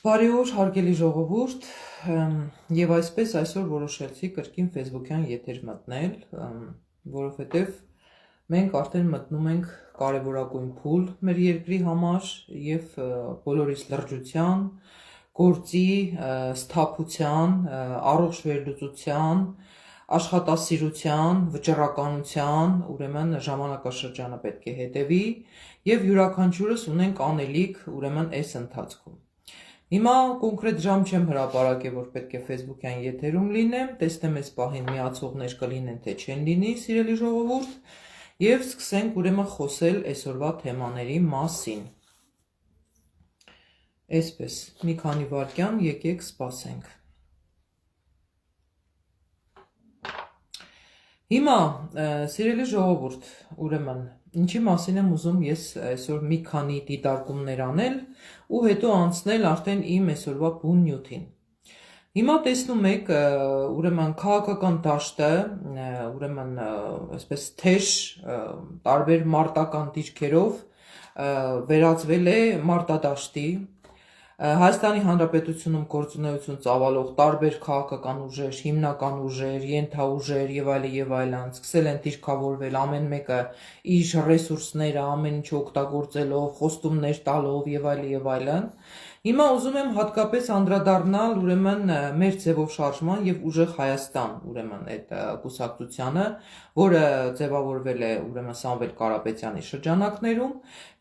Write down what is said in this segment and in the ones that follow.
Բարի օր, հարգելի ժողովուրդ, եւ այսպես այսօր որոշեցի կրկին Facebook-յան եթեր մտնել, որովհետեւ մենք արդեն մտնում ենք կարևորագույն փուլ մեր երկրի համար եւ բոլորիս լրջության, գործի, սթափության, առողջ վերլուծության, աշխատասիրության, վճռականության, ուրեմն ժամանակաշրջանը պետք է հետևի եւ յուրաքանչյուրս ունենք անելիք, ուրեմն այս ընթացքում։ Հիմա կոնկրետ ժամ չեմ հրապարակել, որ պետք է Facebook-յան եթերում լինեմ, տեսնեմ այս պահին միացողներ կլինեն, թե չեն լինի, սիրելի ժողովուրդ, եւ սկսենք ուրեմն խոսել այսօրվա թեմաների մասին։ Այսպես, մի քանի վայրկյան եկեք սպասենք։ Հիմա, սիրելի ժողովուրդ, ուրեմն, ինչի մասին եմ ուզում ես այսօր մի քանի դիտարկումներ անել ու հետո անցնել արդեն իմ այսօրվա բուն նյութին։ Հիմա տեսնում եք, ուրեմն քաղաքական դաշտը, ուրեմն այսպես թեժ տարբեր մարտական դիրքերով վերածվել է մարտադաշտի։ Հայաստանի Հանրապետությունում գործունեություն ծավալող տարբեր քաղաքական ուժեր, հիմնական ուժեր, ենթաուժեր եւ այլն սկսել են դիրքավորվել ամեն մեկը իր ռեսուրսները ամեն ինչ օգտագործելով, խոստումներ տալով եւ այլն։ Հիմա ուզում եմ հատկապես անդրադառնալ ուրեմն մեր ձևով շարժման եւ ուժեղ Հայաստան, ուրեմն այդ կուսակցությանը, որը ձևավորվել է ուրեմն Սամվել Կարապետյանի շրջանակներում։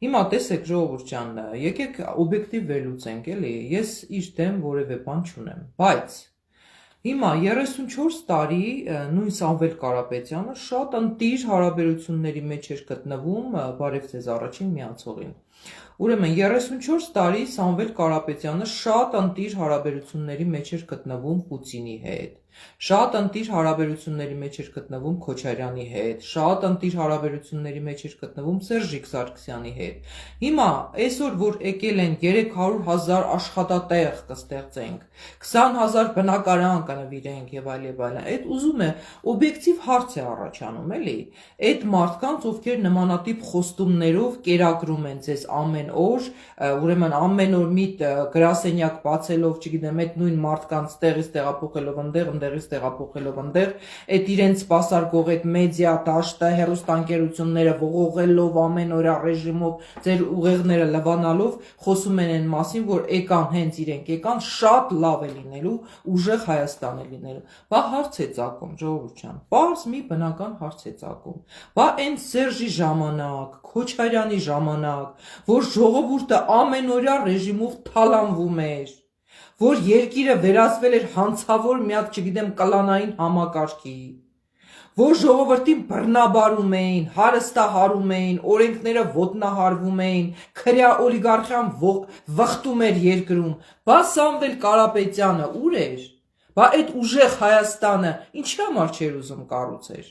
Հիմա տեսեք ժողովուրդ ջան, եկեք օբյեկտիվ վերլուծենք, էլի, ես իր դեմ որևէ բան չունեմ, բայց հիմա 34 տարի նույն Սամվել Կարապետյանը շատ ընտիր հարաբերությունների մեջ էր գտնվում, բարև ձեզ առաջին միացողին։ Ուրեմն 34 տարի Սամվել Կարապետյանը շատ ընտիր հարաբերությունների մեջ էր գտնվում Պուտինի հետ, շատ ընտիր հարաբերությունների մեջ էր գտնվում Քոչարյանի հետ, շատ ընտիր հարաբերությունների մեջ էր գտնվում Սերժիկ Սարգսյանի հետ։ Հիմա այսօր որ եկել են 300,000 աշխատատեղ կստեղծենք, 20,000 բնակարան կնվիրենք եւ այլն, այդ ուզում է օբյեկտիվ հարց է առաջանում, էլի։ Այդ մարդկանց, ովքեր նմանատիպ խոստումներով կերակրում են ձեզ ամեն օր, ուրեմն ամեն օր մի գրասենյակ բացելով, չգիտեմ, այդ նույն մարդկանց տեղից տեղափոխելով ընդեղից տեղափոխելով ընդեղ, այդ իրենց սպասարկող այդ մեդիա դաշտը, հեռուստաընկերությունները ողողելով ամեն օր ռեժիմով, ձեր ուղեղները լվանալով, խոսում են այն մասին, որ եկան հենց իրենք եկան, շատ լավ է լինելու, ուժեղ Հայաստան է լինելու։ Բա հարց է ծագում, ժողովուրդ ջան, պարզ մի բնական հարց է ծագում։ Բա այն Սերժի ժամանակ, Քոչարյանի ժամանակ, որ ժողովուրդը ամենօրյա ռեժիմով թալանվում էր, որ երկիրը վերածվել էր հանցավոր մի հատ, չգիտեմ, կլանային համակարգի, որ ժողովրդին բռնաբարում էին, հարստահարում էին, օրենքները ոտնահարվում էին, քրյա օլիգարխիան վխտում էր երկրում։ Բա Սամվել Կարապետյանը ուր էր։ Բա այդ ուժեղ Հայաստանը ինչի համար չէր ուզում կառուցեր։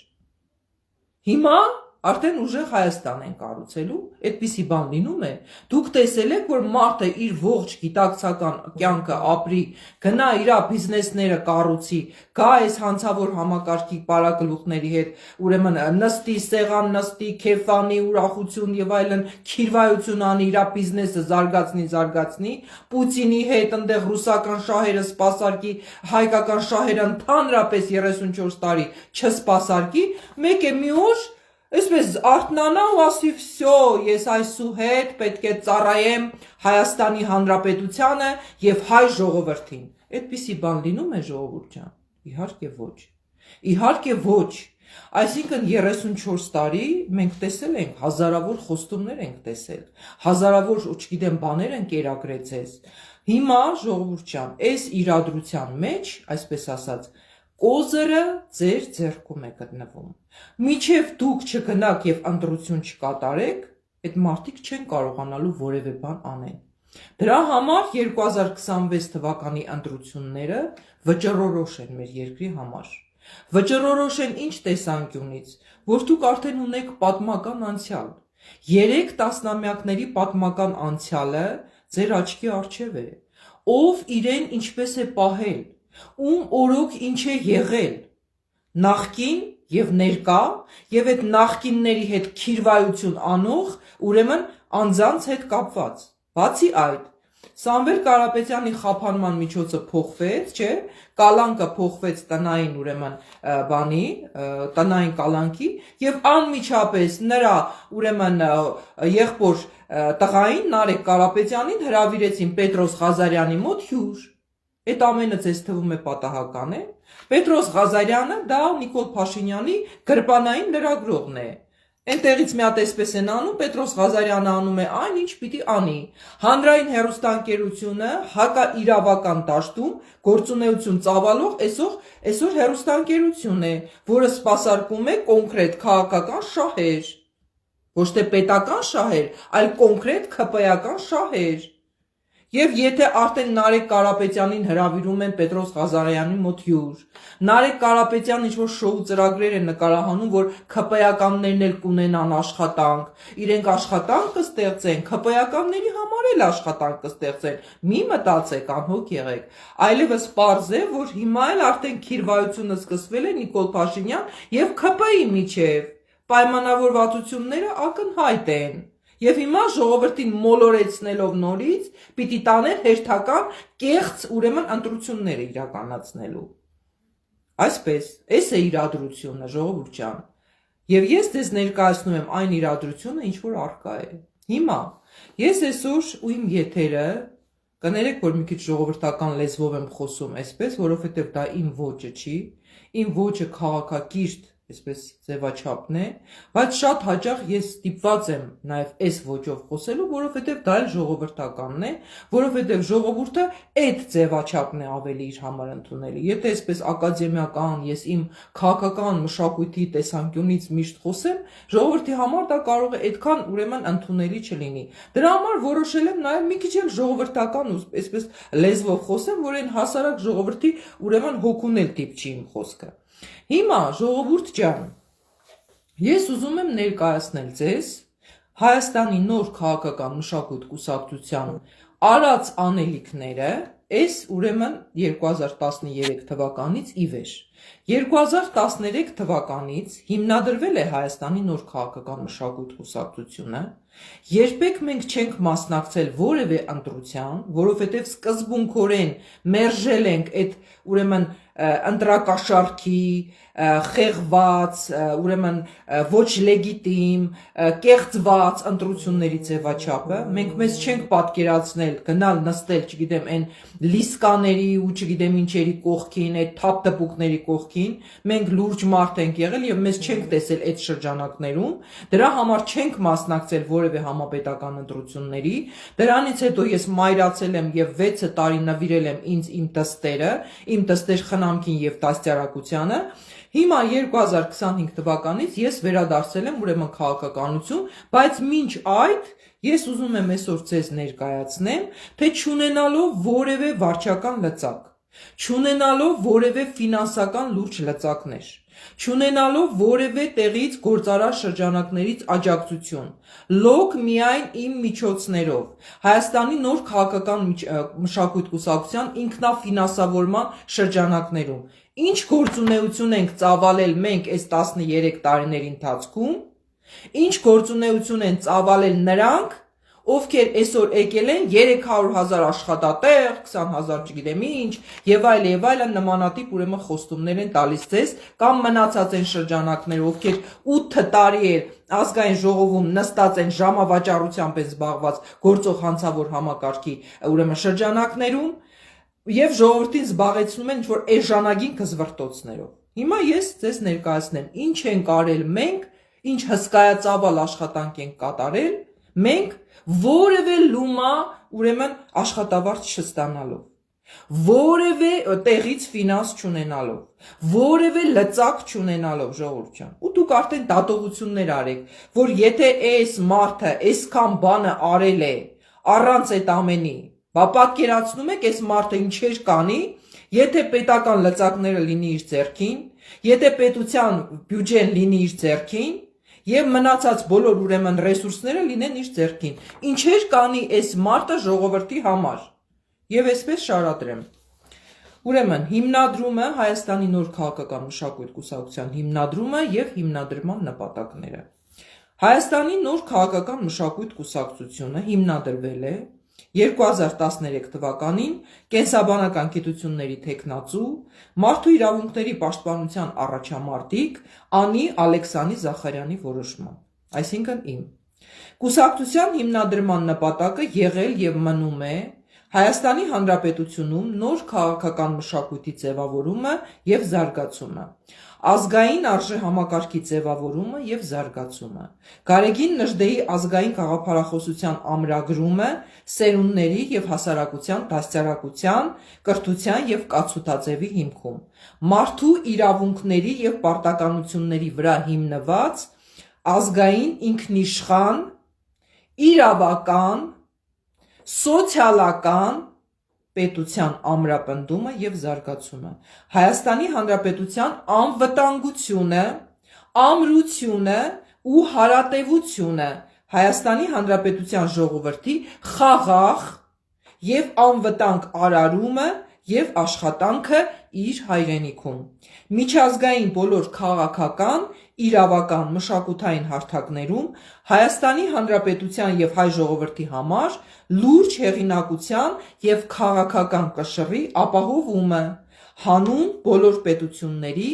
Հիմա արդեն ուժեղ Հայաստան են կառուցելու, այդպիսի բան լինում է։ Դուք տեսել եք, որ մարդը իր ողջ գիտակցական կյանքը ապրի, գնա իր բիզնեսները կառուցի, գա այս հանցավոր համակարգի պարագլուխների հետ, ուրեմն նստի, սեղան նստի, քեֆանի, ուրախություն եւ այլն, քիրվայություն անի, իր բիզնեսը զարգացնի, Պուտինի հետ այնտեղ ռուսական շահերը սպասարկի, հայկական շահերը ընդհանրապես 34 տարի չսպասարկի, մեկ է մի օր Այսպես արթնանա ու ասի վсё, ես այսուհետ պետք է ծառայեմ Հայաստանի Հանրապետությանը եւ հայ ժողովրդին։ Այդպիսի բան լինում է ժողովուրդ ջան։ Իհարկե ոչ։ Իհարկե ոչ։ Այսինքն 34 տարի մենք տեսել ենք, հազարավոր խոստումներ ենք տեսել, հազարավոր, չգիտեմ, բաներ են կերակրեցես։ Հիմա ժողովուրդ ջան, այս իրադրության մեջ, այսպես ասած, կոզերը ձեր ձեռքում է գտնվում։ Մինչև դուք չգնաք եւ ընտրություն չկատարեք, այդ մարդիկ չեն կարողանալու որևէ բան անել։ Դրա համար 2026 թվականի ընտրությունները վճռորոշ են մեր երկրի համար։ Վճռորոշ են ինչ տեսանկյունից, որ դուք արդեն ունեք պատմական անցյալ։ 3 տասնամյակների պատմական անցյալը ձեր աչքի առջև է։ Ով իրեն ինչպես է պահել, ում օրոք ինչ է եղել, նախկին եւ ներկա եւ այդ նախկինների հետ քիրվայություն անող, ուրեմն անձանց հետ կապված։ Բացի այդ, Սամվել Կարապետյանի խափանման միջոցը փոխվեց, չէ, կալանկը փոխվեց տնային ուրեմն բանի, տնային կալանքի եւ անմիջապես նրա ուրեմն եղբոր տղային Նարեկ Կարապետյանին հրավիրեցին Պետրոս Ղազարյանի մոտ հյուր։ Այդ ամենը ձեզ թվում է պատահական է։ Պետրոս Ղազարյանը դա Նիկոլ Փաշինյանի գրպանային լրագրողն է։ Այնտեղից մի հատ այսպես են անում, Պետրոս Ղազարյանը անում է այն, ինչ պիտի անի։ Հանրային հեռուստաընկերությունը հակաիրավական դաշտում գործունեություն ծավալող այսօր հեռուստաընկերություն է, որը սպասարկում է կոնկրետ քաղաքական շահեր։ Ոչ թե պետական շահեր, այլ կոնկրետ ՔՊ-ական շահեր։ Եվ եթե արդեն Նարեկ Կարապետյանին հրավիրում են Պետրոս Ղազարյանի մոտ հյուր, Նարեկ Կարապետյանն ինչ-որ շոու ծրագրեր է նկարահանում, որ ՔՊ-ականներն էլ կունենան աշխատանք, իրենք աշխատանք կստեղծեն, ՔՊ-ականների համար էլ աշխատանք կստեղծեն, մի մտածեք, անհոգ եղեք, այլևս պարզ է, որ հիմա էլ արդեն քիրվայությունը սկսվել է Նիկոլ Փաշինյան եւ ՔՊ-ի միջեւ, պայմանավորվածությունները ակնհայտ են։ Եվ հիմա ժողովրդին մոլորեցնելով նորից պիտի տանեն հերթական կեղծ ուրեմն ընտրությունները իրականացնելու։ Այսպես, այս է իրադրությունը, ժողովուրդ ջան։ Եվ ես ձեզ ներկայացնում եմ այն իրադրությունը, ինչ որ առկա է։ Հիմա ես այսօր ու իմ եթերը կներեք, որ մի քիչ ժողովրդական լեզվով եմ խոսում այսպես, որովհետև դա իմ ոճը չի, իմ ոճը քաղաքակիրթ այսպես ձևաչափն է, բայց շատ հաճախ ես ստիպված եմ նաև այս ոճով խոսելու, որովհետև դա էլ ժողովրդականն է, որովհետև ժողովուրդը այդ ձևաչափն է ավելի իր համար ընդունելի։ Եթե այսպես ակադեմիական ես իմ քաղաքական մշակույթի տեսանկյունից միշտ խոսեմ, ժողովրդի համար դա կարող է այդքան ուրեմն ընդունելի չլինի։ Դրա համար որոշել եմ նաև մի քիչ էլ ժողովրդական ու այսպես լեզվով խոսեմ, որ այն հասարակ ժողովրդի ուրեմն հոգունել դիպչի իմ խոսքը։ Հիմա ժողովուրդ ջան, ես ուզում եմ ներկայացնել ձեզ Հայաստանի նոր քաղաքական մշակույթ կուսակցության արած անելիքները այս ուրեմն 2013 թվականից ի վեր։ 2013 թվականից հիմնադրվել է Հայաստանի նոր քաղաքական մշակույթ կուսակցությունը, երբեք մենք չենք մասնակցել որևէ ընտրության, որովհետև սկզբունքորեն մերժել ենք այդ ուրեմն ընտրակաշառքի խեղված, ուրեմն ոչ լեգիտիմ, կեղծված ընտրությունների ձևաչափը, մենք մեզ չենք պատկերացնել գնալ նստել, չգիտեմ, այն լիսկաների ու չգիտեմ ինչերի կողքին, այդ թափ դպուկների կողքին, մենք լուրջ մարդ ենք եղել եւ մեզ չենք տեսել այդ շրջանակներում, դրա համար չենք մասնակցել որևէ համապետական ընտրությունների, դրանից հետո ես մայրացել եմ եւ 6 տարի նվիրել եմ ինձ իմ տստեր խնամքին եւ դաստիարակությանը։ Հիմա 2025 թվականից ես վերադարձել եմ ուրեմն քաղաքականություն, բայց մինչ այդ ես ուզում եմ այսօր ձեզ ներկայացնեմ, թե չունենալով որևէ վարչական լծակ, չունենալով որևէ ֆինանսական լուրջ լծակներ, չունենալով որևէ տեղից գործարար շրջանակներից աջակցություն, լոկ միայն իմ միջոցներով, Հայաստանի նոր քաղաքական մշակույթ կուսակցության ինքնաֆինանսավորման շրջանակներում, ինչ գործունեություն ենք ծավալել մենք այս 13 տարիների ընթացքում, ինչ գործունեություն են ծավալել նրանք, ովքեր այսօր եկել են 300,000 աշխատատեղ, 20,000 չգիտեմ ինչ, եւ այլն նմանատիպ ուրեմն խոստումներ են տալիս ձեզ, կամ մնացած են շրջանակներ, ովքեր 8 տարի էր ազգային ժողովում նստած են ժամավաճառությամբ են զբաղված գործող հանցավոր համակարգի ուրեմն շրջանակներում, եւ ժողովրդին զբաղեցնում են ինչ-որ էժանագին կզվրտոցներով։ Հիմա ես ձեզ ներկայացնեմ, ինչ ենք արել մենք, ինչ հսկայածավալ աշխատանք ենք կատարել, մենք որևէ լումա ուրեմն աշխատավարձ չստանալով, որևէ տեղից ֆինանս չունենալով, որևէ լծակ չունենալով, ժողովուրդ ջան։ Ու դուք արդեն դատողություններ արեք, որ եթե այս մարդը այսքան բանը արել է առանց այդ ամենի, բա պատկերացնում եք այս մարդը ինչեր կանի, եթե պետական լծակները լինի իր ձեռքին, եթե պետության բյուջեն լինի իր ձեռքին, եւ մնացած բոլոր ուրեմն ռեսուրսները լինեն իր ձեռքին, ինչեր կանի այս մարդը ժողովրդի համար։ Եվ այսպես շարադրեմ։ Ուրեմն հիմնադրումը Հայաստանի նոր քաղաքական մշակույթ կուսակցության հիմնադրումը եւ հիմնադրման նպատակները։ Հայաստանի նոր քաղաքական մշակույթ կուսակցությունը հիմնադրվել է 2013 թվականին կենսաբանական գիտությունների թեկնածու, մարդու իրավունքների պաշտպանության առաջամարտիկ Անի Ալեքսանի Զախարյանի որոշմամբ, այսինքն իմ։ Կուսակցության հիմնադրման նպատակը եղել եւ մնում է Հայաստանի Հանրապետությունում նոր քաղաքական մշակույթի ձևավորումը եւ զարգացումը, ազգային արժեհամակարգի ձևավորումը եւ զարգացումը, Գարեգին Նժդեի ազգային գաղափարախոսության ամրագրումը սերունդների եւ հասարակության դաստիարակության, կրթության եւ կացութաձևի հիմքում, մարդու իրավունքների եւ պարտականությունների վրա հիմնված ազգային ինքնիշխան, իրավական, սոցիալական պետության ամրապնդումը եւ զարգացումը, Հայաստանի Հանրապետության անվտանգությունը, ամրությունը ու հարատևությունը Հայաստանի Հանրապետության ժողովրդի խաղաղ եւ անվտանգ արարումը եւ աշխատանքը իր հայրենիքում, միջազգային բոլոր քաղաքական, իրավական, մշակութային հարթակներում Հայաստանի Հանրապետության եւ հայ ժողովրդի համար լուրջ հեղինակության եւ քաղաքական կշռի ապահովումը, հանուն բոլոր պետությունների,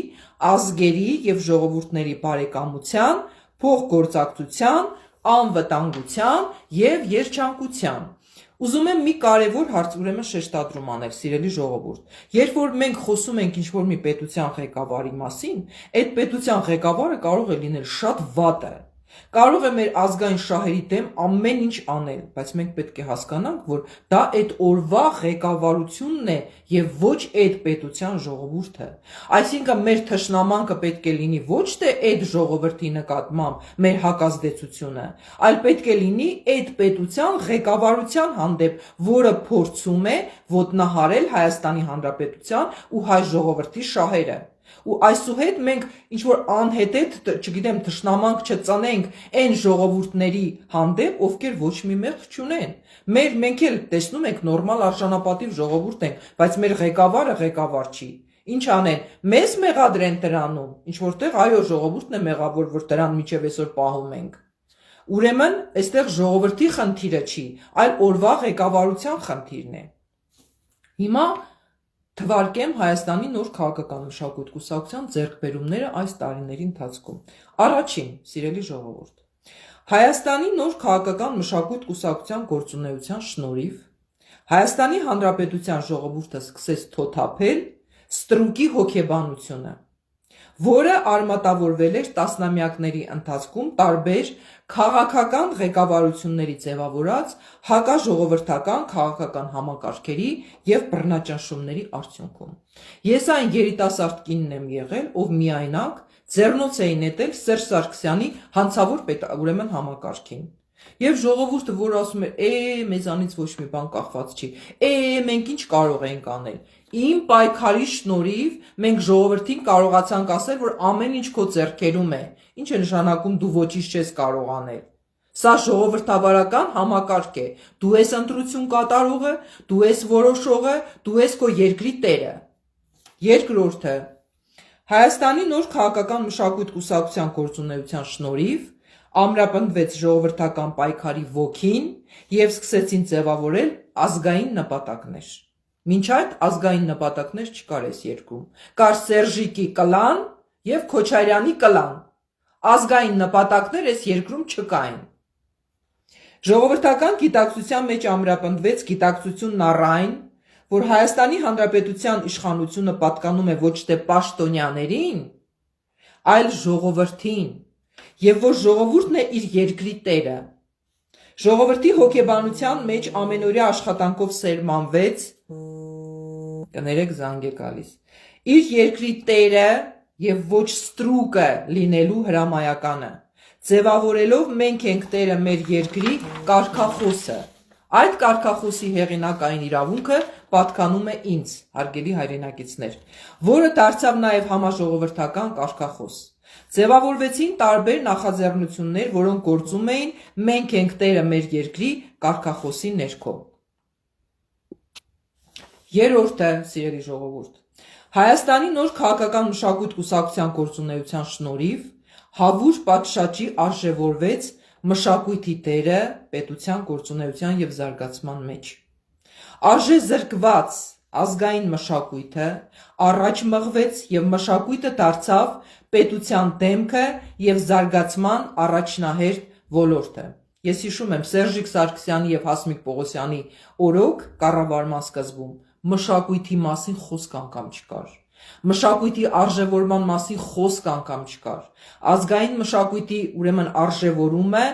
ազգերի եւ ժողովուրդների բարեկամության, փոխգործակցության, անվտանգության եւ երջանկության։ Ուզում եմ մի կարևոր հարց ուրեմն շեշտադրում անել, սիրելի ժողովուրդ։ Երբ որ մենք խոսում ենք ինչ-որ մի պետության ղեկավարի մասին, այդ պետության ղեկավարը կարող է լինել շատ վատը, կարող է մեր ազգային շահերի դեմ ամեն ինչ անել, բայց մենք պետք է հասկանանք, որ դա այդ օրվա ղեկավարությունն է եւ ոչ այդ պետության ժողովուրդը։ Այսինքն մեր թշնամանքը պետք է լինի ոչ թե այդ ժողովրդի նկատմամբ մեր հակազդեցությունը, այլ պետք է լինի այդ պետության ղեկավարության հանդեպ, որը փորձում է ոտնահարել Հայաստանի Հանրապետության ու հայ ժողովրդի շահերը։ Ու այսուհետ մենք ինչ-որ անհետեթ, չգիտեմ, թշնամանք չծնենք այն ժողովուրդների հանդեպ, ովքեր ոչ մի մեղք չունեն։ Մենք էլ տեսնում ենք նորմալ արժանապատիվ ժողովուրդ ենք, բայց մեր ղեկավարը ղեկավար չի։ Ինչ անեն, մեզ մեղադրեն դրանում, ինչ որտեղ այո ժողովուրդն է մեղավոր, որ դրան միջև այսօր պահում ենք։ Ուրեմն այստեղ ժողովրդի խնդիրը չի, այլ օրվա ղեկավարության խնդիրն է։ Հիմա թվարկեմ Հայաստանի նոր քաղաքական մշակույթ կուսակցության ձեռքբերումները այս տարիների ընթացքում։ Առաջին, սիրելի ժողովուրդ, Հայաստանի նոր քաղաքական մշակույթ կուսակցության գործունեության շնորհիվ Հայաստանի Հանրապետության ժողովուրդը սկսեց թոթափել ստրուկի հոգեբանությունը, որը արմատավորվել էր տասնամյակների ընթացքում տարբեր քաղաքական ղեկավարությունների ձևավորած հակաժողովրդական քաղաքական համակարգերի եւ բռնաճնշումների արդյունքում։ Ես այն երիտասարդ կինն եմ եղել, ով միայնակ ձեռնոց էի նետել Սերժ Սարգսյանի հանցավոր ուրեմն համակարգին։ Եվ ժողովուրդը, որ ասում է, մեզանից ոչ մի բան կախված չի, մենք ինչ կարող ենք անել։ Իմ պայքարի շնորհիվ մենք ժողովրդին կարողացանք ասել, որ ամեն ինչ քո ձեռքերում է։ Ինչ է նշանակում դու ոչինչ չես կարող անել։ Սա ժողովրդավարական համակարգ է։ Դու ես ընտրություն կատարողը, դու ես որոշողը, դու ես քո երկրի տերը։ Երկրորդը, Հայաստանի նոր քաղաքական մշակույթ կուսակցության գործունեության շնորհիվ ամրապնդվեց ժողովրդական պայքարի ոգին եւ սկսեցին ձևավորել ազգային նպատակներ։ Մինչ այդ ազգային նպատակներ չկար այս երկրում։ Կար Սերժիկի կլան եւ Քոչարյանի կլան։ Ազգային նպատակներ այս երկրում չկային։ Ժողովրդական գիտակցության մեջ ամրապնդվեց գիտակցությունն առայն, որ Հայաստանի Հանրապետության իշխանությունը պատկանում է ոչ թե պաշտոնյաներին, այլ ժողովրդին, եւ որ ժողովուրդն է իր երկրի տերը։ Ժողովրդի հոգեբանության մեջ ամենօրյա աշխատանքով սերմանվեց, կներեք զանգ է գալիս, իր երկրի տերը եւ ոչ ստրուկը լինելու հրամայականը, ձևավորելով մենք ենք տերը մեր երկրի կարգախոսը։ Այդ կարգախոսի հեղինակային իրավունքը պատկանում է ինձ, հարգելի հայրենակիցներ, որը դարձավ նաև համաժողովրդական կարգախոս։ Ձևավորվեցին տարբեր նախաձեռնություններ, որոնք գործում էին մենք ենք տերը մեր երկրի կարգախոսի ներքո։ Երրորդը, սիրելի ժողովուրդ, Հայաստանի նոր քաղաքական մշակույթ կուսակցության գործունեության շնորհիվ հավուր պատշաճի արժևորվեց մշակույթի դերը պետության գործունեության եւ զարգացման մեջ։ Արժե զրկված ազգային մշակույթը առաջ մղվեց եւ մշակույթը դարձավ պետության դեմքը եւ զարգացման առաջնահերթ ոլորտը։ Ես հիշում եմ Սերժիկ Սարգսյանի եւ Հասմիկ Պողոսյանի օրոք կառավարման սկզբում մշակույթի մասին խոսք անգամ չկար։ Մշակույթի արժևորման մասին խոսք անգամ չկար։ Ազգային մշակույթի ուրեմն արժևորումը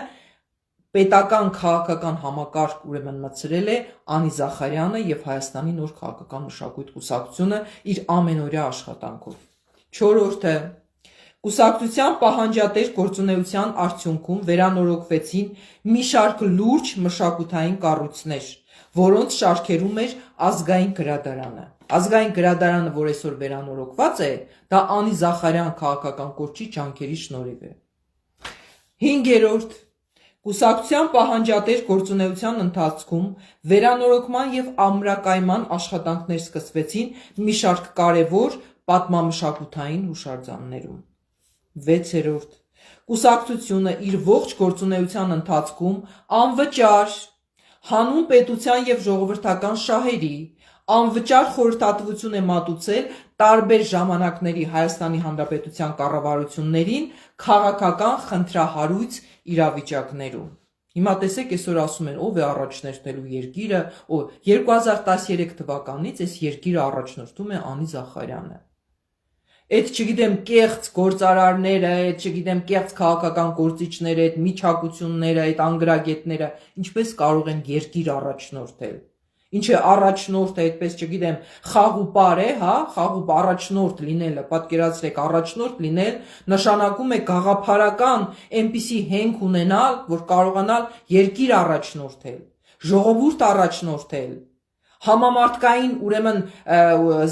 պետական քաղաքական համակարգ ուրեմն մտցրել է Անի Զախարյանը եւ Հայաստանի նոր քաղաքական մշակույթ կուսակցությունը իր ամենօրյա աշխատանքով։ 4-րդը կուսակցության պահանջատեր գործունեության արդյունքում վերանորոգվեցին մի շարք լուրջ մշակութային կառույցներ, որոնց շարքերում էր ազգային գրադարանը։ Ազգային գրադարանը, որ այսօր վերանորոգված է, դա Անի Զախարյան քաղաքական կորչի ջանքերի շնորհիվ է։ 5-րդ կուսակցության պահանջատեր գործունեության ընթացքում վերանորոգման եւ ամրակայման աշխատանքներ սկսվեցին մի շարք կարևոր պատմամշակութային հուշարձաններում։ 6-րդ կուսակցությունը իր ողջ գործունեության ընթացքում անվճար հանուն պետության եւ ժողովրդական շահերի անվճար խորհրդատվություն է մատուցել տարբեր ժամանակների Հայաստանի Հանրապետության կառավարություններին քաղաքական խնդրահարույց իրավիճակներում։ Հիմա տեսեք, այսօր ասում են, ով է առաջնորդելու երկիրը, 2013 թվականից այս երկիրը առաջնորդում է Անի Զախարյանը։ Այդ չգիտեմ կեղծ գործարարները, այդ չգիտեմ կեղծ քաղաքական գործիչները, այդ միջակությունները, այդ անգրագետները ինչպես կարող են երկիր առաջնորդել։ Ինչ է առաջնորդը, այդպես չգիտեմ, խաղուպար է, հա, խաղուպ առաջնորդ լինելը, պատկերացրեք, առաջնորդ լինել նշանակում է գաղափարական այնպիսի հենք ունենալ, որ կարողանալ երկիր առաջնորդել, ժողովուրդ առաջնորդել, համամարտկային ուրեմն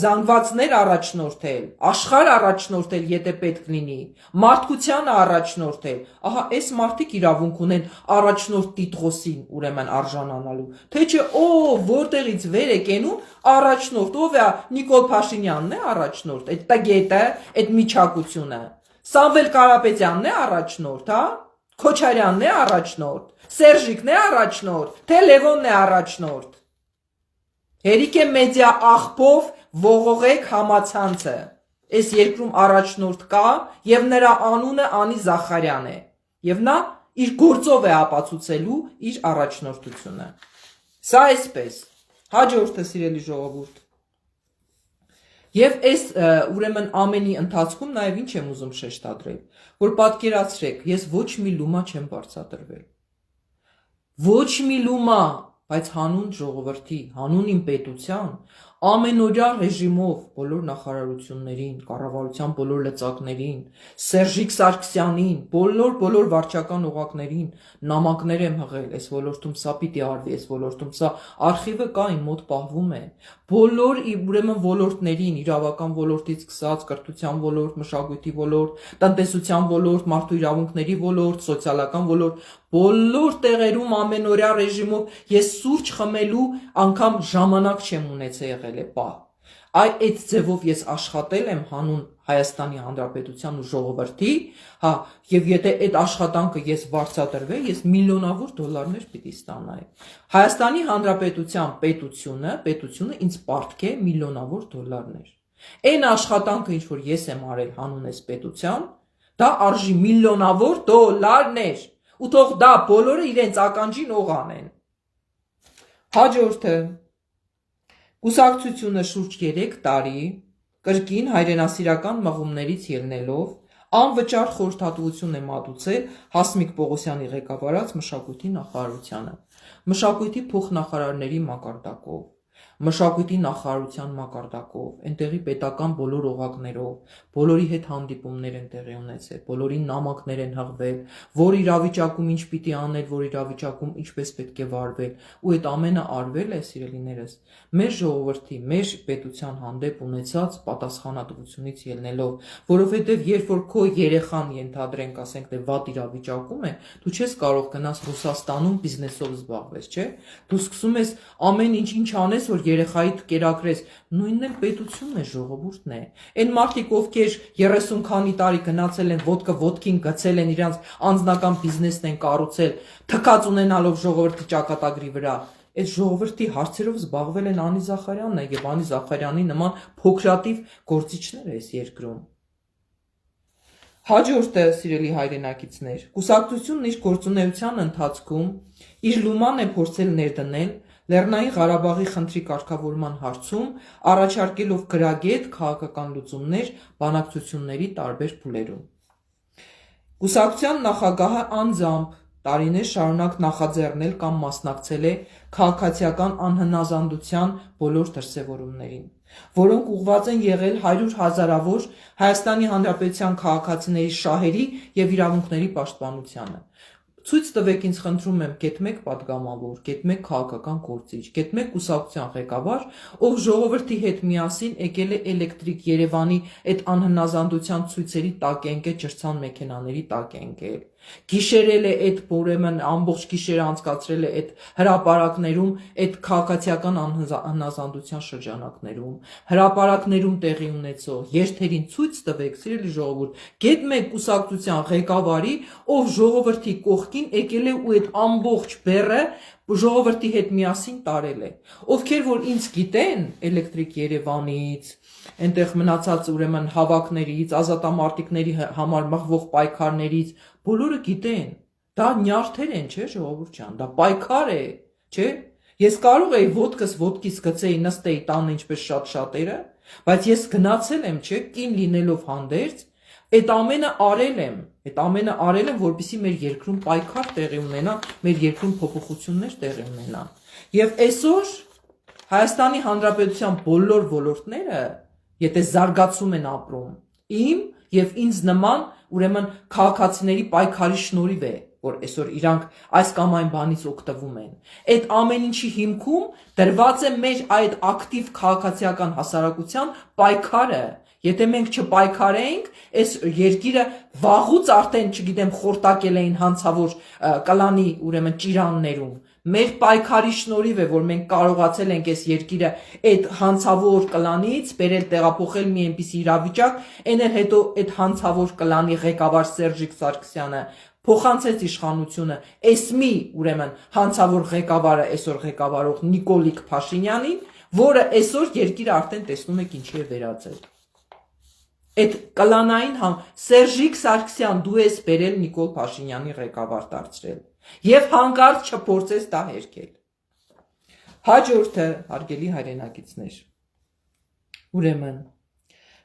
զանգվածներ առաջնորդել, աշխարհ առաջնորդել, եթե պետք լինի, մարդկությանը առաջնորդել։ Ահա այս մարդիկ իրավունք ունեն առաջնորդ տիտղոսին ուրեմն արժանանալու։ Թե չէ, որտեղից վեր է կենում առաջնորդ, ով է Նիկոլ Փաշինյանն է առաջնորդ, այդ տգետը, այդ միջակությունը։ Սամվել Կարապետյանն է առաջնորդ, հա? Քոչարյանն է առաջնորդ, Սերժիկն է առաջնորդ, թե Լևոնն է առաջնորդ։ Հերիք է մեդիա աղբով ողողեք համացանցը։ Այս երկրում առաջնորդ կա եւ նրա անունը Անի Զախարյան է։ Եվ նա իր գործով է ապացուցելու իր առաջնորդությունը։ Սա այսպես։ Հաջորդը, սիրելի ժողովուրդ։ Եվ այս ուրեմն ամենի ընթացքում նաև ինչ եմ ուզում շեշտադրել, որ պատկերացրեք, ես ոչ մի լումա չեմ բարձրատրվել։ Ոչ մի լումա, բայց հանուն ժողովրդի, հանուն իմ պետության, ամենօրյա ռեժիմով բոլոր նախարարություններին, կառավարության բոլոր լծակներին, Սերժիկ Սարգսյանին, բոլոր վարչական օղակներին նամակներ եմ հղել, այս ոլորտում սա պիտի արվի, այս ոլորտում սա արխիվը կա, իմ մոտ պահվում է, բոլոր ուրեմն ոլորտներին, իրավական ոլորտից սկսած, կրթության ոլորտ, մշակույթի ոլորտ, տնտեսության ոլորտ, մարդու իրավունքների ոլորտ, սոցիալական ոլորտ, բոլոր տեղերում ամենօրյա ռեժիմով ես սուրճ խմելու անգամ ժամանակ չեմ ունեցել եղել է պահ։ Այդ ձևով ես աշխատել եմ հանուն Հայաստանի Հանրապետության ու ժողովրդի, հա, եւ եթե այդ աշխատանքը ես վարձատրվեի, ես միլիոնավոր դոլարներ պիտի ստանայի։ Հայաստանի Հանրապետության պետությունը ինձ պարտք է միլիոնավոր դոլարներ։ Այն աշխատանքը, ինչ որ ես եմ արել հանուն այս պետության, դա արժի միլիոնավոր դոլարներ։ Ու թող դա բոլորը իրենց ականջին օղ անեն։ Հաջորդը կուսակցությունը շուրջ 3 տարի կրկին հայրենասիրական մղումներից ելնելով անվճար խորհրդատվություն է մատուցել Հասմիկ Պողոսյանի ղեկավարած մշակույթի նախարարությանը, մշակույթի փոխնախարարների մակարդակով, մշակույթի նախարարության մակարդակով, այնտեղի պետական բոլոր օղակներով, բոլորի հետ հանդիպումներ են տեղի ունեցել, բոլորին նամակներ են հղվել, որ իրավիճակում ինչ պիտի անել, որ իրավիճակում ինչպես պետք է վարվել, ու այդ ամենը արվել է, սիրելիներս, մեր ժողովրդի, մեր պետության հանդեպ ունեցած պատասխանատվությունից ելնելով, որովհետև երբ որ քո երեխան ենթադրենք, ասենք թե վատ իրավիճակում է, դու չես կարող գնաս Ռուսաստանում բիզնեսով զբաղվես, չէ՞։ Դու սկսում ես ամեն ինչ անես, կանես, որ երեխայիդ կերակրես, նույնն էլ պետությունն է, ժողովուրդն է։ Այն մարդիկ, ովքեր 30 քանի տարի գնացել են, ոտքը ոտքին գցել են, իրանց անձնական բիզնեսն են կառուցել, թքած ունենալով ժողովրդի ճակատագրի վրա, այդ ժողովրդի հարցերով զբաղվել են Անի Զախարյանն է եւ Անի Զախարյանի նման փոքրատիվ գործիչներ այս երկրում։ Հաջորդը, սիրելի հայրենակիցներ, կուսակցությունն իր գործունեության ընթացքում իր լուման է փորձել ներդնել Լեռնային Ղարաբաղի խնդրի կարգավորման հարցում, առաջարկելով գրագետ քաղաքական լուծումներ բանակցությունների տարբեր փուլերում։ Կուսակցության նախագահը անձամբ տարիներ շարունակ նախաձեռնել կամ մասնակցել է քաղաքացիական անհնազանդության բոլոր դրսևորումներին, որոնք ուղղված են եղել 100 հազարավոր Հայաստանի Հանրապետության քաղաքացիների շահերի եւ իրավունքների պաշտպանությանը։ Ցույց տվեք ինձ, խնդրում եմ, գետ մեկ պատգամավոր, գետ մեկ քաղաքական գործիչ, գետ մեկ կուսակցության ղեկավար, ով ժողովրդի հետ միասին եկել է Էլեկտրիկ Երևանի այդ անհնազանդության ցույցերի տակ է ընկել, ջրցան մեքենաների տակ է ընկել, գիշերել է այդ ուրեմն ամբողջ գիշերը անցկացրել է այդ հրապարակներում, այդ քաղաքացիական անհնազանդության շրջանակներում, հրապարակներում տեղի ունեցող երթերին ցույց տվեք, սիրելի ժողովուրդ, գետ մեկ կուսակցության ղեկավարի, ով ժողովրդի կողքին եկել է ու այդ ամբողջ բեռը ժողովրդի հետ միասին տարել է, ովքեր որ ինձ գիտեն Էլեկտրիկ Երևանից, այնտեղ մնացած ուրեմն հավաքներից, ազատամարտիկների համար մղվող պայքարներից, բոլորը գիտեն, դա նյարդեր են, չէ, ժողովուրդ ջան, դա պայքար է, չէ։ Ես կարող էի ոտքս ոտքից գցեի, նստեի տանը ինչպես շատ շատերը, բայց ես գնացել եմ, չէ, կին լինելով հանդերձ, այդ ամենը արել եմ, որպեսզի մեր երկրում պայքար տեղի ունենա, մեր երկրում փոփոխություններ տեղի ունենան։ Եվ այսօր Հայաստանի Հանրապետության բոլոր ոլորտները, եթե զարգացում են ապրում, իմ եւ ինձ նման ուրեմն քաղաքացիների պայքարի շնորհիվ է, որ այսօր իրանք այս կամ այն բանից օգտվում են։ Այդ ամեն ինչի հիմքում դրված է մեր այդ ակտիվ քաղաքացիական հասարակության պայքարը։ Եթե մենք չպայքարենք, այս երկիրը վաղուց արդեն, չգիտեմ, խորտակել էին հանցավոր կլանի ուրեմն ճիրաններում։ Մեր պայքարի շնորհիվ է, որ մենք կարողացել ենք այս երկիրը այդ հանցավոր կլանից բերել տեղափոխել մի այնպիսի իրավիճակ, այն էլ հետո այդ հանցավոր կլանի ղեկավար Սերժիկ Սարգսյանը փոխանցեց իշխանությունը այս մի ուրեմն հանցավոր ղեկավարը այսօր ղեկավարող Նիկոլիկ Փաշինյանին, որը այսօր երկիրը արդեն տեսնում եք ինչի է վերածել։ Այդ կլանային Սերժիկ Սարգսյան, դու ես բերել Նիկոլ Փաշինյանի ղեկավար դարձրել եւ հանկարծ չփորձես դա հերքել։ Հաջորդը, հարգելի հայրենակիցներ, ուրեմն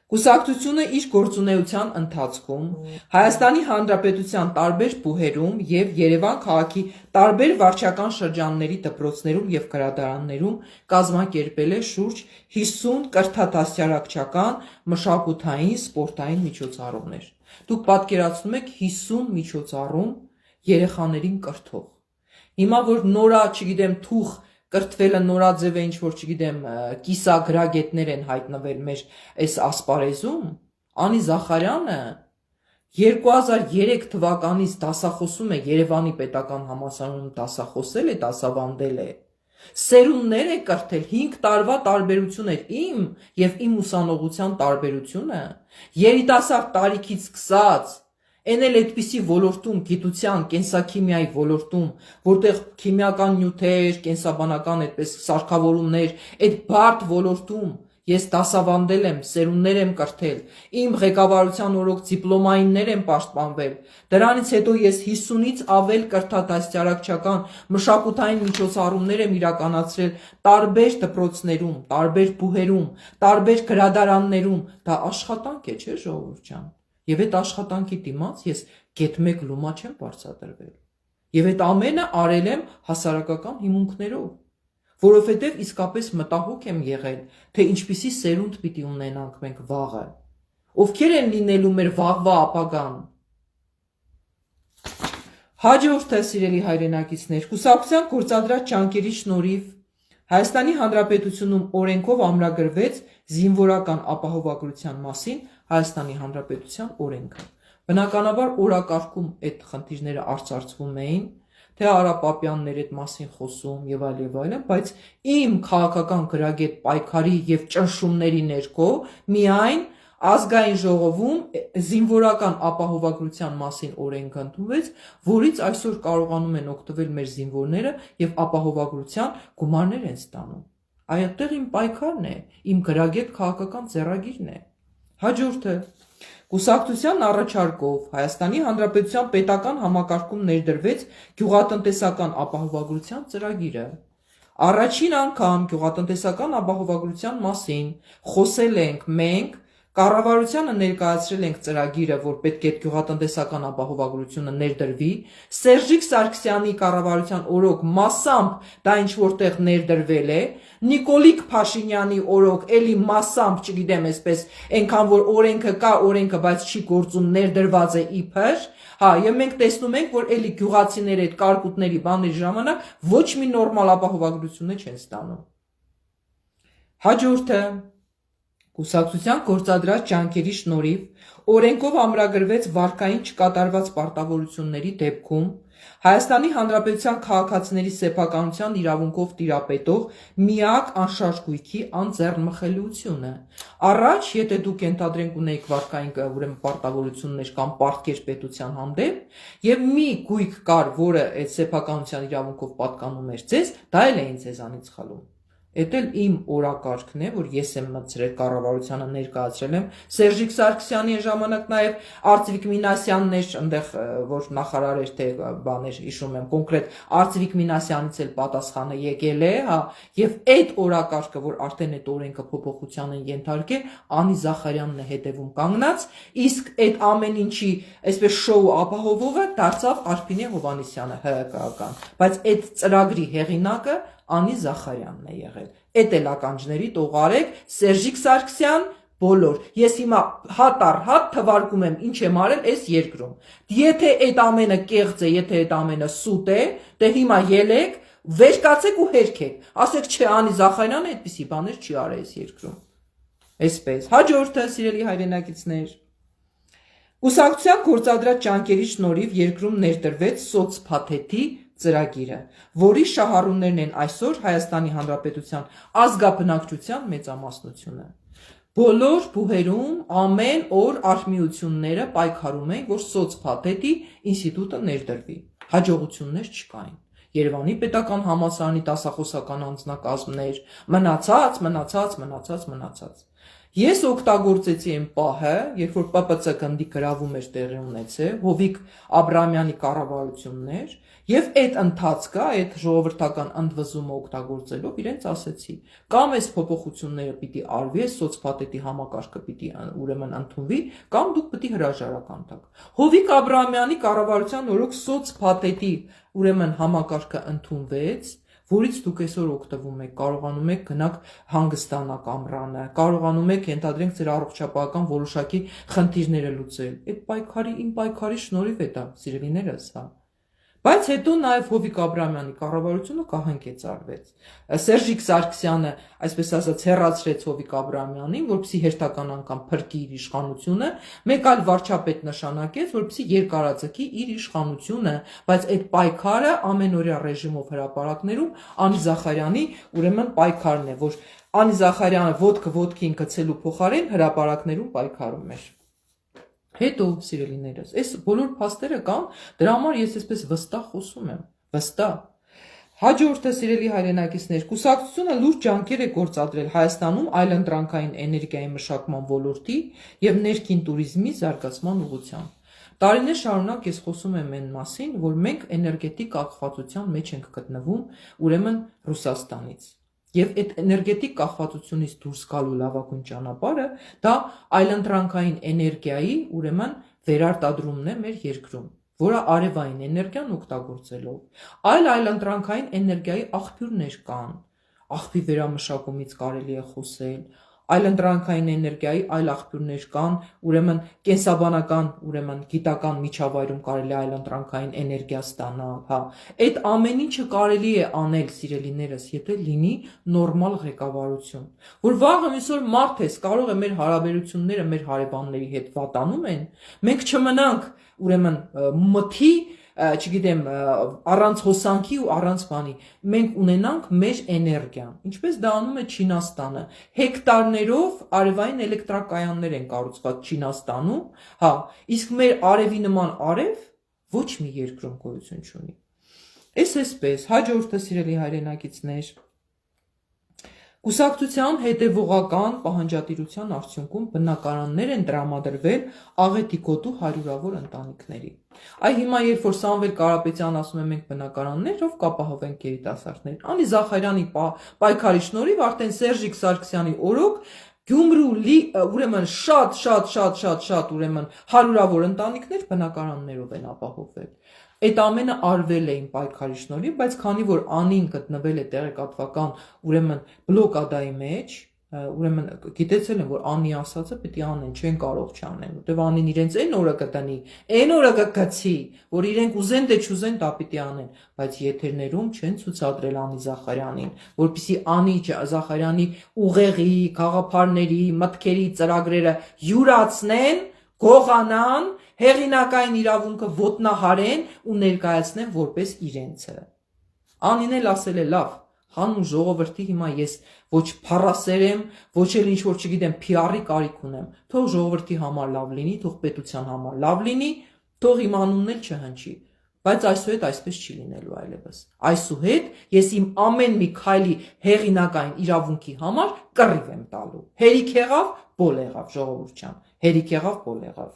կուսակցությունը իր գործունեության ընթացքում Հայաստանի Հանրապետության տարբեր բուհերում եւ Երևան քաղաքի տարբեր վարչական շրջանների դպրոցներում եւ գրադարաններում կազմակերպել է շուրջ 50 կրթատասարակչական, մշակութային, սպորտային միջոցառումներ։ Դուք պատկերացնում եք 50 միջոցառում երեխաներին կրթող։ Հիմա որ նորա, չգիտեմ, թուղ կրթվելը նորաձև է, ինչ որ, չգիտեմ, կիսագրագետներ են հայտնվել մեր այս ասպարեզում, Անի Զախարյանը 2003 թվականից դասախոսում է Երևանի պետական համալսարանում, դասախոսել է, դասավանդել է, սերունդներ է կրթել, 5 տարվա տարբերություն էր իմ եւ իմ ուսանողության տարբերությունը, երիտասարդ տարիքից սկսած, այն էլ այդպիսի ոլորտում, գիտության, կենսաքիմիայի ոլորտում, որտեղ քիմիական նյութեր, կենսաբանական այդպես սարքավորումներ, այդ բարդ ոլորտում ես դասավանդել եմ, սերունդներ եմ կրթել, իմ ղեկավարության օրոք դիպլոմայիններ եմ պաշտպանվել, դրանից հետո ես 50-ից ավել կրթատասարակչական մշակութային միջոցառումներ եմ իրականացրել տարբեր դպրոցներում, տարբեր բուհերում, տարբեր գրադարաններում, դա աշխատանք է, չէ՞ ժողովուրդ ջան։ Եվ այդ աշխատանքի դիմաց ես գետ մեկ լումա չեմ բարձրացրել։ Եվ այդ ամենը արել եմ հասարակական հիմունքներով, որովհետև իսկապես մտահոգ եմ եղել, թե ինչպիսի սերունդ պիտի ունենանք մենք վաղը, ովքեր են լինելու մեր վաղվա ապագան։ Հաջորդը, սիրելի հայրենակիցներ, կուսակցության գործադրած ջանքերի շնորհիվ Հայաստանի Հանրապետությունում օրենքով ամրագրվեց զինվորական ապահովագրության մասին Հայաստանի Հանրապետության օրենքը։ Բնականաբար օրակարգում այդ խնդիրները արծարծվում էին, թե Արա Պապյանն էր այդ մասին խոսում եւ այլն, բայց իմ քաղաքական գրագետ պայքարի եւ ճնշումների ներքո միայն ազգային ժողովում զինվորական ապահովագրության մասին օրենք ընդունվեց, որից այսօր կարողանում են օգտվել մեր զինվորները եւ ապահովագրության գումարներ են ստանում։ Այդտեղ իմ պայքարն է, իմ գրագետ քաղաքական ձեռագիրն է։ Հաջորդը Կուսակցության առաջարկով Հայաստանի Հանրապետության պետական համակարգում ներդրվեց գյուղատնտեսական ապահովագրության ծրագիրը։ Առաջին անգամ գյուղատնտեսական ապահովագրության մասին խոսել ենք մենք, կառավարությանը ներկայացրել ենք ծրագիրը, որ պետք է գյուղատնտեսական ապահովագրությունը ներդրվի, Սերժիկ Սարգսյանի կառավարության օրոք մասամբ դա ինչ որտեղ ներդրվել է, Նիկոլիկ Փաշինյանի օրոք էլի մասամբ, չգիտեմ, այսպես, այնքան որ օրենքը կա, օրենքը, բայց չի գործում, ներդրված է իբր, հա, եւ մենք տեսնում ենք, որ էլի գյուղացիները այդ կարկուտների բաների ժամանակ ոչ մի նորմալ ապահովագրություն չեն ստանում։ Հաջորդը Կուսակցության գործադրած ջանքերի շնորհիվ օրենքով ամրագրվեց վարկային չկատարված պարտավորությունների դեպքում Հայաստանի Հանրապետության քաղաքացիների սեփականության իրավունքով տիրապետող միակ անշարժ գույքի անձեռնմխելիությունը։ Առաջ, եթե դուք ենթադրենք ունեիք վարկային ուրեմն պարտավորություններ կամ պարտքեր պետության հանդեպ, եւ մի գույք կար, որը այդ սեփականության իրավունքով պատկանում էր ձեզ, դա էլ էին ձեզանից խլում։ Էդ էլ իմ օրակարգն է, որ ես եմ մտցրել կառավարությանը ներկայացրել եմ Սերժիկ Սարգսյանի ժամանակ նաև Արծվիկ Մինասյանն էր, այնտեղ որ նախարար էր թե բաներ հիշում եմ կոնկրետ Արծվիկ Մինասյանից էլ պատասխանը եկել է, հա, եւ այդ օրակարգը, որ արդեն այդ օրենքը փոփոխության են ենթարկել, Անի Զախարյանն է հետևում կանգնած, իսկ այդ ամեն ինչի այսպես շոու ապահովողը դարձավ Արփինե Հովհաննիսյանը ՀՀԿ-ական, բայց այդ ծրագրի հեղինակը Անի Զախարյանն է եղել։ Էդ էլ ականջների տողարեք, Սերժիկ Սարգսյան, բոլոր։ Ես հիմա հատ առ հատ թվարկում եմ ինչ եմ արել այս երկրում։ Եթե այդ ամենը կեղծ է, եթե այդ ամենը սուտ է, դե հիմա ելեք, վեր կացեք ու հերքեք։ Ասեք չէ, Անի Զախարյանը այդպիսի բաներ չի արել այս երկրում։ Այսպես։ Հաջորդը, սիրելի հայրենակիցներ, Կուսակցության գործադրած ջանքերի շնորհիվ երկրում ներդրվեց սոցփաթեթի ծրագիրը, որի շահառուներն են այսօր Հայաստանի Հանրապետության ազգաբնակչության մեծամասնությունը։ Բոլոր բուհերում ամեն օր արհմիությունները պայքարում էին, որ սոցփաթեթի ինստիտուտը ներդրվի։ Հաջողություններ չկային։ Երևանի պետական համալսարանի դասախոսական անձնակազմներ, մնացած։ Ես օգտագործեցի այն պահը, երբ որ ՊՊՑ գնդի գրավում էր տեղի ունեցել, Հովիկ Աբրահամյանի կառավարություններ, եւ այդ ընթացքը, այդ ժողովրդական ընդվզումը օգտագործելով իրենց ասեցի, կամ այս փոփոխությունները պիտի արվի, այս սոցփաթեթի համակարգը պիտի ուրեմն ընդունվի, կամ դուք պիտի հրաժարական տաք։ Հովիկ Աբրահամյանի կառավարության օրոք սոցփաթեթի ուրեմն համակարգը ընդունվեց, որից դուք այսօր օգտվում եք, կարողանում եք գնաք հանգստանաք ամռանը, կարողանում եք ենթադրենք ձեր առողջապահական որոշակի խնդիրները լուծել։ Այդ իմ պայքարի շնորհիվ է դա, սիրելիներս, հա։ Բայց հետո նաև Հովիկ Աբրահամյանի կառավարությունը կահանքեց արվեց։ Սերժիկ Սարգսյանը, այսպես ասած, հեռացրեց Հովիկ Աբրահամյանին, որպեսզի հերթական անգամ փրկի իր իշխանությունը, մեկ այլ վարչապետ նշանակեց, որպեսզի երկարաձգի իր իշխանությունը, բայց այդ պայքարը ամենօրյա ռեժիմով հրապարակներում Անի Զախարյանի ուրեմն պայքարն է, որ Անի Զախարյանը ոտքը ոտքին գցելու փոխարեն հրապարակներում պայքարում էր։ Հետո, սիրելիներս, այս բոլոր փաստերը կան, դրա համար ես այսպես վստահ խոսում եմ, վստահ։ Հաջորդը, սիրելի հայրենակիցներ, կուսակցությունը լուրջ ջանքեր է գործադրել Հայաստանում այլընտրանքային էներգիայի մշակման ոլորտի եւ ներքին туриզմի զարգացման ուղղությամբ։ Տարիներ շարունակ ես խոսում եմ այն մասին, որ մենք էներգետիկ կախվածության մեջ ենք գտնվում, ուրեմն Ռուսաստանից։ Եվ այդ էներգետիկ կախվածությունից դուրս գալու լավագույն ճանապարհը դա այլընտրանքային էներգիայի ուրեմն վերարտադրումն է մեր երկրում, որը արևային էներգիան օգտագործելով այլ այլընտրանքային էներգիայի աղբյուրներ կան, աղբի վերամշակումից կարելի է խոսել, այլընտրանքային էներգիայի այլ աղբյուրներ կան, ուրեմն կենսաբանական, ուրեմն գիտական միջավայրում կարելի է այլընտրանքային էներգիա ստանալ, հա։ Այդ ամեն ինչը կարելի է անել, սիրելիներս, եթե լինի նորմալ ղեկավարություն, որ վաղը այսօր մարդ ես, կարող է մեր հարաբերությունները մեր հարևանների հետ վատանում են, մենք չմնանք ուրեմն մթի չգիտեմ, առանց հոսանքի ու առանց բանի, մենք ունենանք մեր էներգիան, ինչպես դա անում է Չինաստանը, հեկտարներով արևային էլեկտրակայաններ են կառուցված Չինաստանում, հա, իսկ մեր արևի նման արև ոչ մի երկրում գոյություն չունի։ Այսպես, հաջորդը սիրելի հայրենակիցներ, կուսակցության հետևողական պահանջատիրության արդյունքում բնակարաններ են տրամադրվել աղետիկոտու հարյուրավոր ընտանիքների։ Այ հիմա երբ որ Սամվել Կարապետյանն ասում է մենք բնակարաններով կապահովենք երիտասարդներին, Անի Զախարյանի պայքարի շնորհիվ արդեն Սերժիկ Սարգսյանի օրոք Գյումրու ուրեմն շատ ուրեմն հարյուրավոր ընտանիքներ բնակարաններով են ապահովվել։ Այդ ամենը արվել է իմ պայքարի շնորհիվ, բայց քանի որ Անին գտնվել է տեղեկատվական ուրեմն բլոկադայի մեջ, ուրեմն գիտեցել են, որ Անի ասածը պետք է անեն, չեն կարող չանեն, որտեղ Անին իրենց այն օրը կտնի, այն օրը կգցի, որ իրենք ուզեն դե չուզեն դա պետք է անեն, բայց եթերներում չեն ցուցադրել Անի Զախարյանին, որպեսզի Անի Զախարյանի ուղեղի, գաղափարների, մտքերի ծրագրերը յուրացնեն, գողանան, հեղինակային իրավունքը ոտնահարեն ու ներկայացնեն որպես իրենցը։ Անին էլ ասել է լավ, հանուն ժողովրդի հիմա ես ոչ փառասեր եմ, ոչ էլ ինչ որ չգիտեմ PR-ի կարիք ունեմ, թող ժողովրդի համար լավ լինի, թող պետության համար լավ լինի, թող իմ անունն էլ չհնչի, բայց այսուհետ այսպես չի լինելու այլևս։ Այսուհետ ես իմ ամեն մի քայլի հեղինակային իրավունքի համար կռիվ եմ տալու։ Հերիք եղավ, բոլ եղավ ժողովուրդ ջան, հերիք եղավ, բոլ եղավ։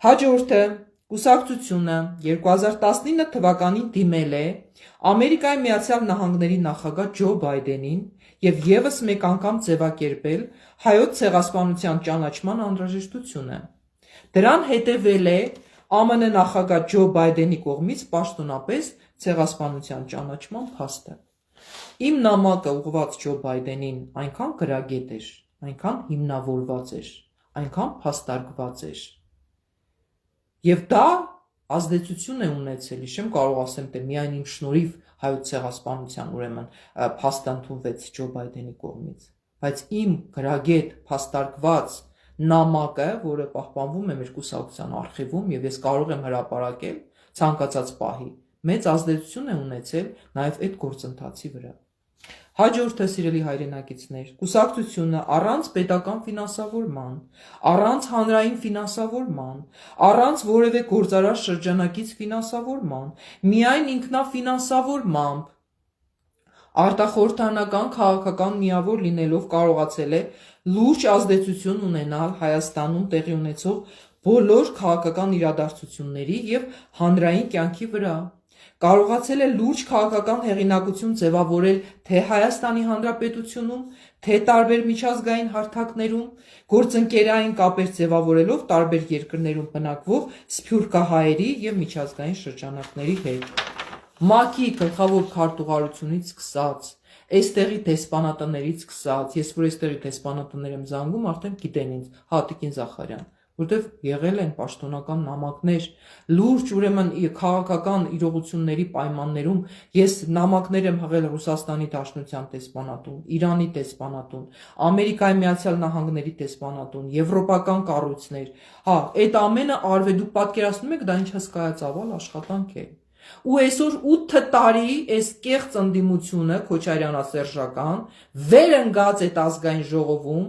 Հաջորդը կուսակցությունը 2019 թվականին դիմել է Ամերիկայի Միացյալ Նահանգների նախագահ Ջո Բայդենին եւ եւս մեկ անգամ ձևակերպել հայոց ցեղասպանության ճանաչման անհրաժեշտությունը։ Դրան հետևել է ԱՄՆ նախագահ Ջո Բայդենի կողմից պաշտոնապես ցեղասպանության ճանաչման փաստը։ Իմ նամակը ուղղված Ջո Բայդենին այնքան գրագետ էր, այնքան հիմնավորված էր, այնքան փաստարկված էր։ Եվ դա ազդեցություն է ունեցել, չեմ կարող ասեմ, թե միայն իմ շնորհիվ հայոց ցեղասպանության ուրեմն փաստը ընդունվեց Ջո Բայդենի կողմից, բայց իմ գրագետ փաստարկված նամակը, որը պահպանվում է մեր կուսակցության արխիվում եւ ես կարող եմ հրապարակել ցանկացած պահի, մեծ ազդեցություն է ունեցել նաեւ այդ գործընթացի վրա։ Հաջորդը սիրելի հայրենակիցներ, կուսակցությունը առանց պետական ֆինանսավորման, առանց հանրային ֆինանսավորման, առանց որևէ գործարար շրջանակից ֆինանսավորման, միայն ինքնաֆինանսավորմամբ արտախորհրդանական քաղաքական միավոր լինելով կարողացել է լուրջ ազդեցություն ունենալ Հայաստանում տեղի ունեցող բոլոր քաղաքական իրադարձությունների եւ հանրային կյանքի վրա։ Կարողացել է լուրջ քաղաքական հեղինակություն ձևավորել թե Հայաստանի Հանրապետությունում, թե տարբեր միջազգային հարթակներում, գործընկերային կապեր ձևավորելով տարբեր երկրներում բնակվող սփյուռքահայերի եւ միջազգային շրջանակների հետ։ ՄԱԿ-ի գլխավոր քարտուղարությունից սկսած, այստեղի դեսպանատներից սկսած, ես որ այստեղի դեսպանատներ եմ զանգում, արդեն գիտեն ինձ, Հատիկին Զախարյան, որտեվ եղել են պաշտոնական նամակներ, լուրջ ուրեմն քաղաքական իրողությունների պայմաններում ես նամակներ եմ հղել Ռուսաստանի Դաշնության դեսպանատուն, Իրանի դեսպանատուն, Ամերիկայի Միացյալ Նահանգների դեսպանատուն, եվրոպական կառույցներ, հա, այդ ամենը արվել, դուք պատկերացնում եք դա ինչ հսկայածավալ աշխատանք է։ Ու այսօր 8 տարի այս կեղծ ընդդիմությունը Քոչարյանասերժական վերընկած այդ ազգային ժողովում,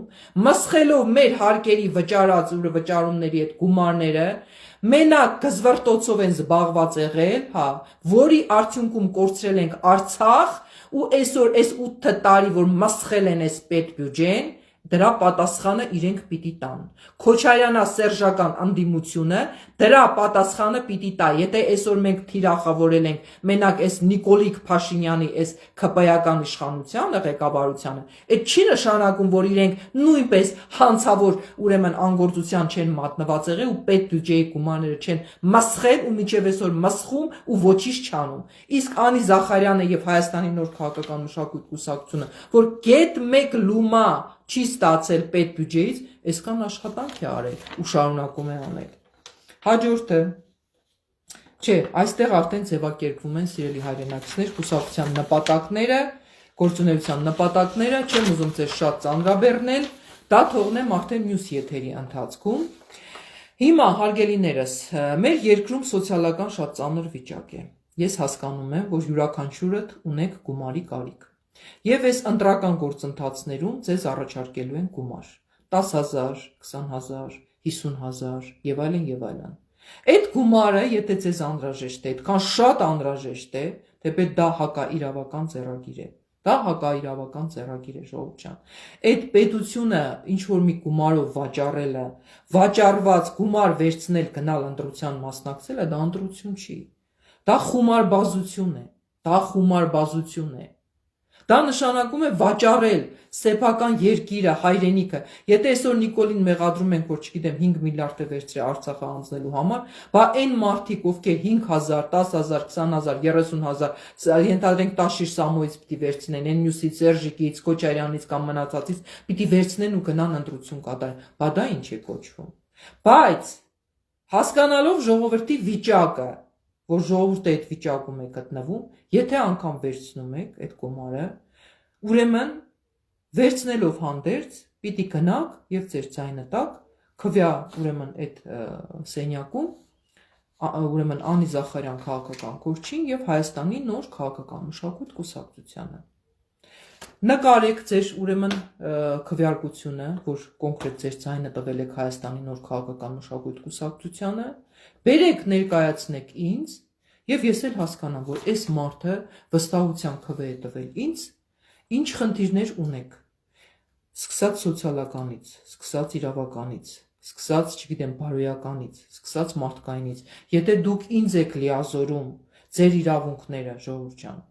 մսխելով մեր հարկերի վճարումների այդ գումարները, մենակ գզվրտոցով են զբաղված եղել, հա, որի արդյունքում կորցրել ենք Արցախ, ու այսօր այս 8 տարի, որ մսխել են այս պետբյուջեն, դրա պատասխանը իրենք պիտի տան։ Քոչարյանասերժական ընդդիմությունը դրա պատասխանը պիտի տա։ Եթե այսօր մենք թիրախավորել ենք մենակ այս Նիկոլիկ Փաշինյանի այս ԿՊ-ական իշխանությանը, ղեկավարությանը, այդ չի նշանակում, որ իրենք նույնպես հանցավոր ուրեմն անգործության չեն մատնված եղել ու պետբյուջեի գումարները չեն մսխել ու մինչև այսօր մսխում ու ոչինչ չանում։ Իսկ Անի Զախարյանը եւ Հայաստանի նոր քաղաքական մշակույթ կուսակցությունը, որ գետ մեկ լումա չի ստացել պետբյուջեից, այսքան աշխատանք է արել ու շարունակում է անել։ Հաջորդը, չէ, այստեղ արդեն ձևակերպվում են սիրելի հայրենակիցներ կուսակցության նպատակները, գործունեության նպատակները, չեմ ուզում ձեզ շատ ծանրաբեռնել, դա թողնեմ արդեն մյուս եթերի ընթացքում։ Հիմա հարգելիներս, մեր երկրում սոցիալական շատ ծանր վիճակ է։ Ես հասկանում եմ, որ յուրաքանչյուրդ ունեք գումարի կարիք։ Եվ այս ընտրական գործընթացներում ձեզ առաջարկելու են գումար՝ 10,000, 20,000, 50,000 եւ այլն եւ այլն։ Այդ գումարը, եթե ձեզ անհրաժեշտ է, այդքան շատ անհրաժեշտ է, թեպետ դա հակաիրավական ձեռագիր է։ Դա հակաիրավական ձեռագիր է, ժողովուրդ ջան։ Այդ պետությունը ինչ որ մի գումարով վաճառելը, վաճառված գումար վերցնել, գնալ ընտրության մասնակցելը, դա ընտրություն չի։ Դա խումարբազություն է։ Դա խումարբազություն է։ Դա նշանակում է վաճառել սեփական երկիրը, հայրենիքը։ Եթե այսօր Նիկոլին մեղադրում ենք, որ չգիտեմ 5 միլիարդ է վերցրել Արցախը հանձնելու համար, բա այն մարդիկ, ովքեր 5,000, 10,000, 20,000, 30,000, ենթադրենք Տաշիր Սամոյից պիտի վերցնեն, այն մյուսից, Սերժիկից, Քոչարյանից կամ մնացածից, պիտի վերցնեն ու գնան ընտրություն կատարեն։ Բա դա ինչ է կոչվում։ Բայց հասկանալով ժողովրդի վիճակը, որ ժողովուրդը այդ վիճակում է գտնվում, եթե անգամ վերցնում եք այդ գումարը, ուրեմն վերցնելով հանդերձ պիտի գնաք եւ ձեր ձայնը տաք քվյա ուրեմն այդ սենյակում ուրեմն Անի Զախարյան քաղաքական կորչին եւ Հայաստանի նոր քաղաքական մշակույթ կուսակցությանը։ Նկարեք ձեր ուրեմն քվեարկությունը, որ կոնկրետ ձեր ձայնը տվել եք Հայաստանի նոր քաղաքական մշակույթ կուսակցությանը, բերեք ներկայացնեք ինձ եւ ես էլ հասկանամ, որ այս մարդը վստահության քվե է տվել ինձ, ինչ խնդիրներ ունեք, սկսած սոցիալականից, սկսած իրավականից, սկսած, չգիտեմ, բարոյականից, սկսած մարդկայինից, եթե դուք ինձ եք լիազորում ձեր իրավունքները, ժողովուրդ ջան,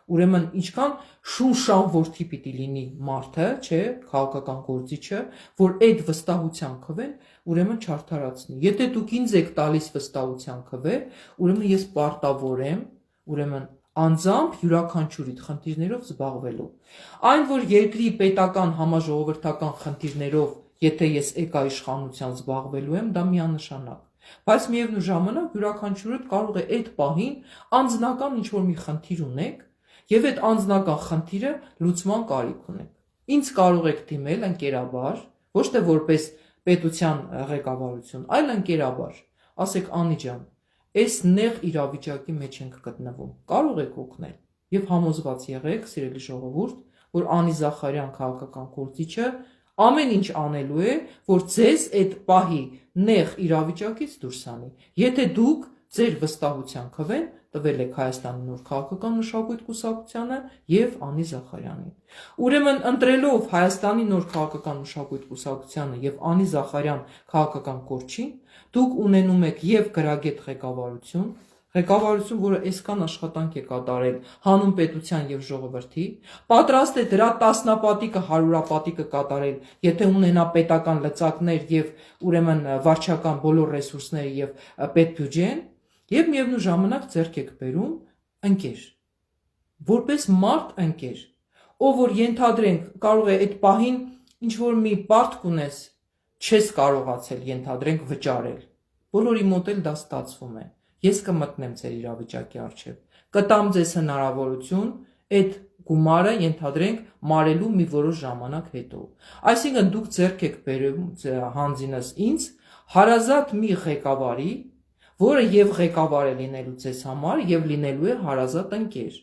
ուրեմն ինչքան շունշան որդի պիտի լինի մարդը, չէ, քաղաքական գործիչը, որ այդ վստահության քվեն ուրեմն չարդարացնի։ Եթե դուք ինձ եք տալիս վստահության քվե, ուրեմն ես պարտավոր եմ, ուրեմն անձամբ յուրաքանչյուրիդ խնդիրներով զբաղվելու։ Այն, որ երկրի պետական համաժողովրդական խնդիրներով, եթե ես էկաիշխանության զբաղվելու եմ, դա միանշանակ։ Բայց միևնույն ժամանակ յուրաքանչյուրդ կարող է այդ պահին անձնական ինչ-որ մի խնդիր ունեք եւ այդ անձնական խնդիրը լուծման կարիք ունեք։ Ինձ կարող եք դիմել ընկերաբար, ոչ թե որպես պետության ղեկավարություն, այլ ընկերաբար, ասեք Անի ջան, այս նեղ իրավիճակի մեջ ենք գտնվում, կարող եք օգնել եւ համոզված եղեք, սիրելի ժողովուրդ, որ Անի Զախարյան քաղաքական գործիչը ամեն ինչ անելու է, որ ձեզ այդ պահի նեղ իրավիճակից դուրս անի։ Եթե դուք ձեր վստահության քվեն տվել եք Հայաստանի նոր քաղաքական մշակույթ կուսակցությանը եւ Անի Զախարյանին։ Ուրեմն ընտրելով Հայաստանի նոր քաղաքական մշակույթ կուսակցությանը եւ Անի Զախարյան քաղաքական կորչին, դուք ունենում եք եւ գրագետ ղեկավարություն, որը այսքան աշխատանք է կատարել հանուն պետության եւ ժողովրդի, պատրաստ է դրա տասնապատիկը, հարյուրապատիկը կատարել, եթե ունենա պետական լծակներ եւ ուրեմն վարչական բոլոր ռեսուրսները եւ պետբյուջեն, եւ միևնույն ժամանակ ձեռք եք բերում ընկեր, որպես մարդ ընկեր, ով որ ենթադրենք կարող է այդ պահին ինչ որ մի պարտք ունես, չես կարողացել ենթադրենք վճարել, բոլորի մոտ էլ դա ստացվում է, ես կմտնեմ ձեր իրավիճակի առջև, կտամ ձեզ հնարավորություն այդ գումարը ենթադրենք մարելու մի որոշ ժամանակ հետո, այսինքն դուք ձեռք եք բերում հանձինս ինձ հարազատ մի ղեկավարի, որը եւ ղեկավար է լինելու ձեզ համար եւ լինելու է հարազատ ընկեր,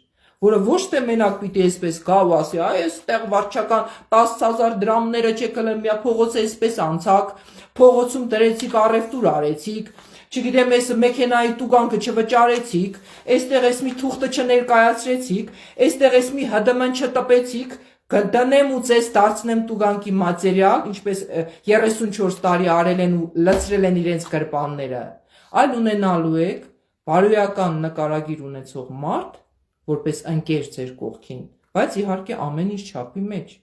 որը ոչ թե մենակ պիտի այսպես գա ու ասի, այ այստեղ վարչական 10,000 դրամները չեք հլը միա փողոցը այսպես անցակ, փողոցում դրեցիք առևտուր արեցիք, չգիտեմ, այս մեքենայի տուգանքը չվճարեցիք, այստեղ այս մի թուղթը չներկայացրեցիք, այստեղ այս մի ՀԴՄ չտպեցիք, կդնեմ ու ձեզ դարձնեմ տուգանքի մատերիալ, ինչպես 34 տարի արել են ու լցրել են իրենց գրպանները, այլ ունենալու եք բարոյական նկարագիր ունեցող մարդ, որպես ընկեր ձեր կողքին, բայց իհարկե ամեն ինչ չափի մեջ։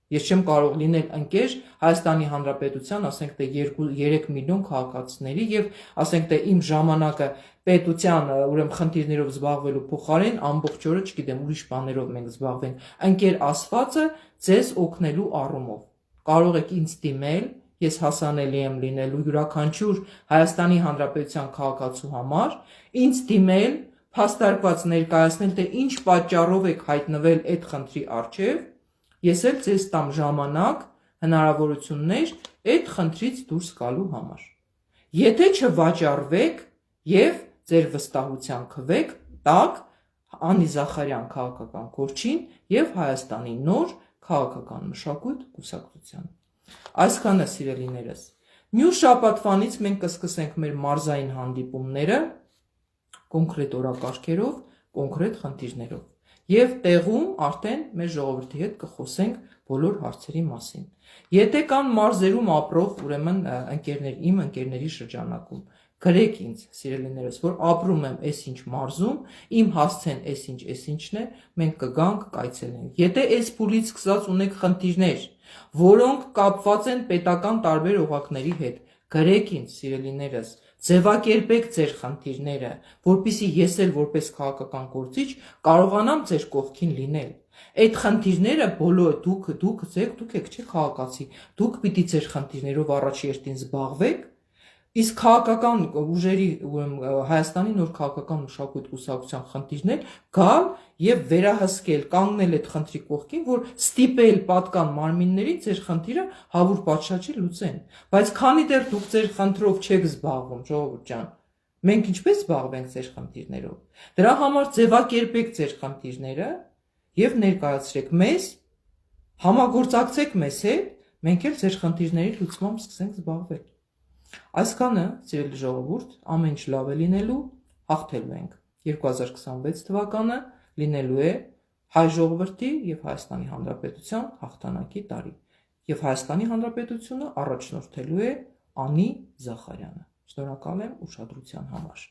Ես չեմ կարող լինել ընկեր Հայաստանի Հանրապետության, ասենք թե 3 միլիոն քաղաքացիների եւ ասենք թե իմ ժամանակը պետության ուրեմն խնդիրներով զբաղվելու փոխարեն ամբողջ օրը, չգիտեմ, ուրիշ բաներով մենք զբաղվենք։ Ընկեր ասվածը ձեզ օգնելու առումով։ Կարող եք ինձ դիմել, ես հասանելի եմ լինելու յուրաքանչյուր Հայաստանի Հանրապետության քաղաքացու համար, ինձ դիմել, փաստարկված ներկայացնել, թե ինչ պատճառով եք հայտնվել այդ խնդրի առջև, ես էլ ձեզ տամ ժամանակ, հնարավորություններ այդ խնդրից դուրս գալու համար։ Եթե չվաճառվեք եւ ձեր վստահության քվեք, տակ Անի Զախարյան քաղաքական կորչին եւ Հայաստանի նոր քաղաքական մշակույթ կուսակցության։ Այսքանը սիրելիներս։ Մյուս շաբաթվանից մենք կսկսենք մեր մարզային հանդիպումները կոնկրետ օրակարգերով, կոնկրետ խնդիրներով։ Եվ տեղում արդեն մեր ժողովրդի հետ կխոսենք բոլոր հարցերի մասին։ Եթե կան մարզերում ապրող ուրեմն ընկերներ, իմ ընկերների շրջանակում, գրեք ինձ, սիրելիներս, որ ապրում եմ այսինչ մարզում, իմ հասցեն այսինչն է, մենք կգանք, կայցելենք։ Եթե այս փուլից սկսած ունեք խնդիրներ, որոնք կապված են պետական տարբեր օղակների հետ, գրեք ինձ, սիրելիներս, ձևակերպեք ձեր խնդիրները, որպեսզի ես էլ որպես քաղաքական գործիչ կարողանամ ձեր կողքին լինել։ Այդ խնդիրները բոլորը դուք եք չէ քաղաքացի, դուք պիտի ձեր խնդիրներով առաջ երթին զբաղվեք, իսկ քաղաքական ուժերի Հայաստանի նոր քաղաքական մշակույթ կուսակցության խնդիրներ գալ եւ վերահսկել, կանգնել այդ խնդրի կողքին, որ ստիպել պատկան մարմիններին ձեր խնդիրը հավուր պատշաճի լուծեն։ Բայց քանի դեռ դուք ձեր խնդրով չեք զբաղվում, ժողովուրդ ջան, մենք ինչպես զբաղվենք ձեր խնդիրներով։ Դրա համար ձևակերպեք ձեր խնդիրները եւ ներկայացրեք մեզ, համագործակցեք մեզ հետ, մենք էլ ձեր խնդիրների լուծմամբ սկսենք զբաղվել։ Այսքանը, սիրելի ժողովուրդ, ամեն ինչ լավ է լինելու, հաղթելու ենք։ 2026 թվականը լինելու է հայ ժողովրդի եւ Հայաստանի Հանրապետության հաղթանակի տարի։ Եվ Հայաստանի Հանրապետությունը առաջնորդելու է Անի Զախարյանը։ Շնորհակալ եմ ուշադրության համար։